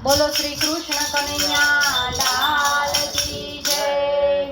बोलो श्री कृष्ण कन्हैया लाल की जय।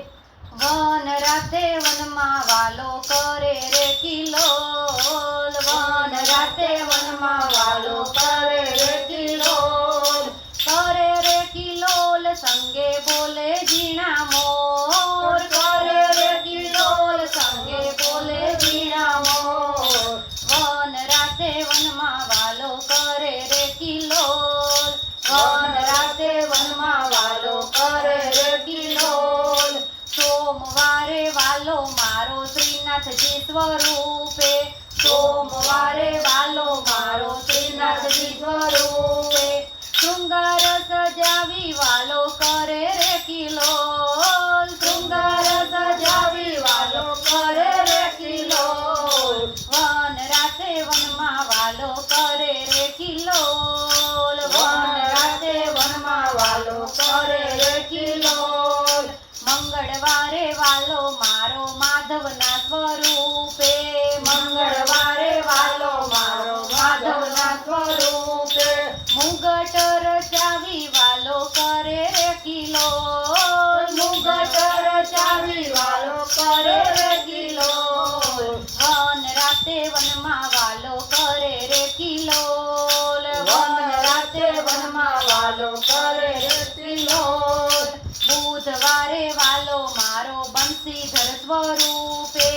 वन राते वनमा वालो करे रे किलोल, वन राते वनमा वालो करे रे किलोल, करे रे किलोल संगे बोले जीना मोर, करे रे किलोल संगे बोले जीना मोर। वन राते वनमा वालो करे रे किलोल, वन राते वनमा वालो करे रे किलोल। सोमवारे वालो मारो श्रीनाथजी स्वरूपे, सोमवारे वालो मारो श्रीनाथजी स्वरूपे। शृंगार सजावी वालो करे रे किलोल, शृंगार सजावी वालो करे रे किलोल। वन राते वनमा वालो करे रे किलोल, वन राते वनमा वालो करे रे किलोल। मंगळवारे वालो मारो माधवना स्वरूपे, मंगळवारे वालो मारो माधवना स्वरूपे। मुगट रचावी वालो करे रे किलोल, मुगट रचावी वालो करे रे किलोल। वन राते वनमा वालो करे रे किलोल, वन राते वनमा वालो करे रे किलोल। बुधवारे वालो मारो बंसीधर स्वरूपे,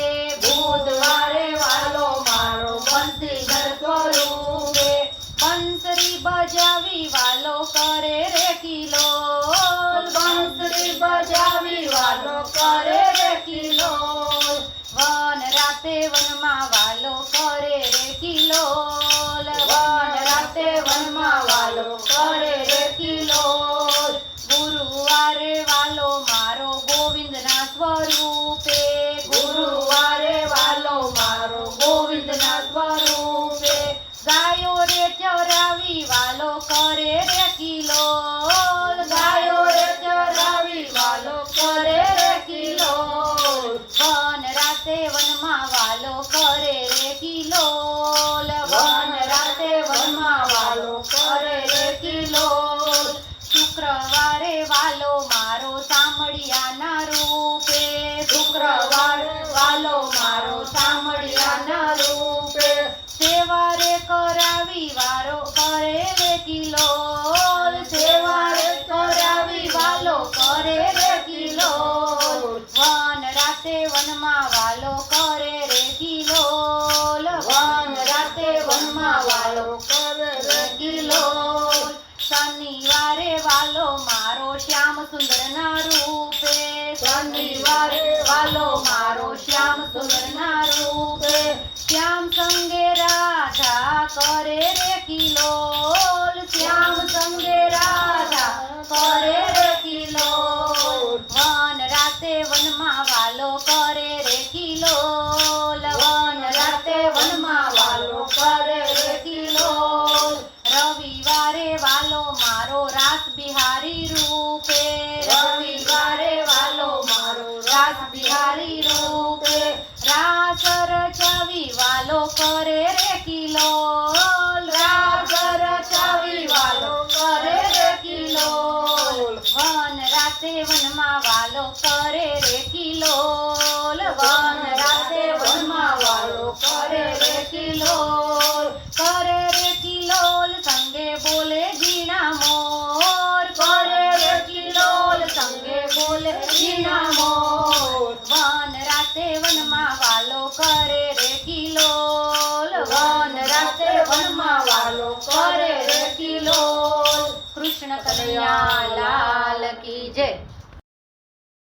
बुधवारे वालो मारो बंसीधर स्वरूपे। बंसरी बजावी वालो करे रे किलोल, बंसरी बजावी वालो करे रे किलोल। वन राते वनमा वालो करे रे किलोल, वन राते वनमा वालो करे रे किलोल। गुरुवारे वालो मारो गोविंदना स्वरूपे, गुरुवारे वालो मारो गोविंदना स्वरूपे। गायो रे चरावी वालो करे रे किलोल, गायो रे चरावी वालो करे रे किलोल। वन राते वनमा वालो करे रे किलोल, वन राते वनमा वालो करे रे किलोल। शुक्रवारे वालो मारो सामड़ियाना रूपे, शुक्रवारे वालो मारो सामड़ियाना रूपे। सेवारे करावी वारो करे रे किलोल, सेवारे करावी वालो करे रे किलोल। वन राते वनमा वालो करे रे किलोल, वन राते वनमा वालो करे रे किलोल। शनिवारे वालो मारो श्याम सुंदर ना रूपे, शनिवारे वालो मारो श्याम सुंदर ना रूपे। श्याम संगे राधा करे रे किलोल, श्याम संगे राधा करे रे किलोल। वन राते वनमा वालो करे रे किलोल, वन राते वनमा वालो करे रे किलोल। रविवारे वालो मारो रास बिहारी रूपे, रविवारे वालो मारो रास बिहारी रूपे। रास रचावी वालो करे रे किलोल, रास रचावी वालो करे रे किलोल। वन राते वनमा वालो करे रे किलोल, वन राते वनमा वालो करे रे किलोल। करे रे किलोल संगे बोले जीना मोर, करे रे किलोल संगे बोले जीना मोर। वन राते वनमा वालो करे रे किलोल, वन राते वनमा वालो करे रे किलोल। कृष्ण कन्हैया लाल की जय।